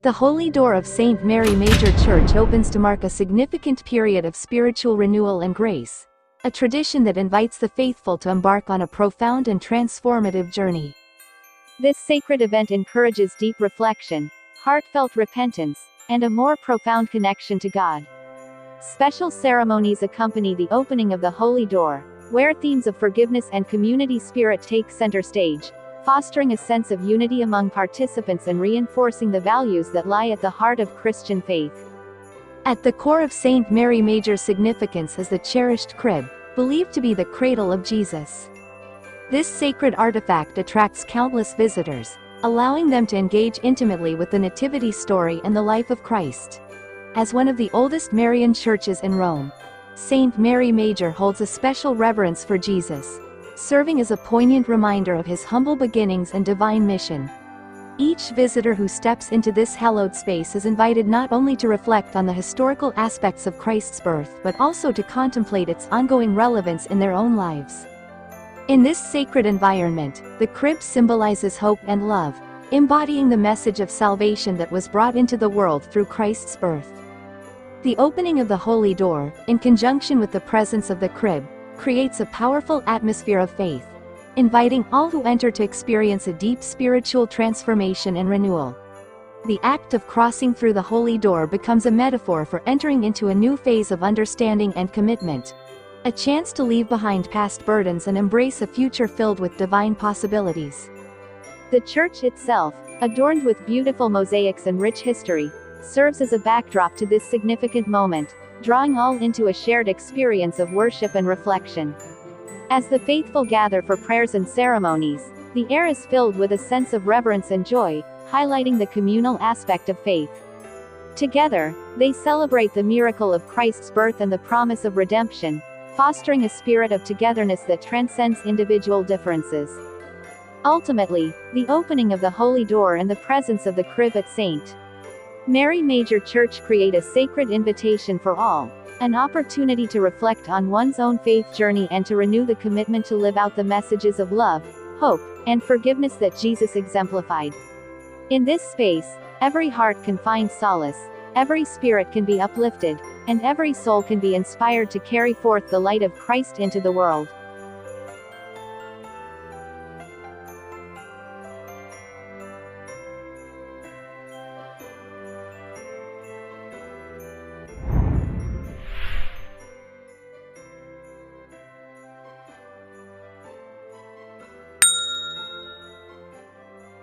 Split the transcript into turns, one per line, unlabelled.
The Holy Door of St. Mary Major Church opens to mark a significant period of spiritual renewal and grace, a tradition that invites the faithful to embark on a profound and transformative journey. This sacred event encourages deep reflection, heartfelt repentance, and a more profound connection to God. Special ceremonies accompany the opening of the Holy Door, where themes of forgiveness and community spirit take center stage, fostering a sense of unity among participants and reinforcing the values that lie at the heart of Christian faith. At the core of St. Mary Major's significance is the cherished crib, believed to be the cradle of Jesus. This sacred artifact attracts countless visitors, allowing them to engage intimately with the nativity story and the life of Christ. As one of the oldest Marian churches in Rome, St. Mary Major holds a special reverence for Jesus, serving as a poignant reminder of his humble beginnings and divine mission. Each visitor who steps into this hallowed space is invited not only to reflect on the historical aspects of Christ's birth but also to contemplate its ongoing relevance in their own lives. In this sacred environment, the crib symbolizes hope and love, embodying the message of salvation that was brought into the world through Christ's birth. The opening of the Holy Door, in conjunction with the presence of the crib, creates a powerful atmosphere of faith, inviting all who enter to experience a deep spiritual transformation and renewal. The act of crossing through the Holy Door becomes a metaphor for entering into a new phase of understanding and commitment, a chance to leave behind past burdens and embrace a future filled with divine possibilities. The church itself, adorned with beautiful mosaics and rich history, serves as a backdrop to this significant moment, drawing all into a shared experience of worship and reflection. As the faithful gather for prayers and ceremonies, the air is filled with a sense of reverence and joy, highlighting the communal aspect of faith. Together, they celebrate the miracle of Christ's birth and the promise of redemption, fostering a spirit of togetherness that transcends individual differences. Ultimately, the opening of the Holy Door and the presence of the crib at St. Mary Major Church create a sacred invitation for all, an opportunity to reflect on one's own faith journey and to renew the commitment to live out the messages of love, hope, and forgiveness that Jesus exemplified. In this space, every heart can find solace, every spirit can be uplifted, and every soul can be inspired to carry forth the light of Christ into the world.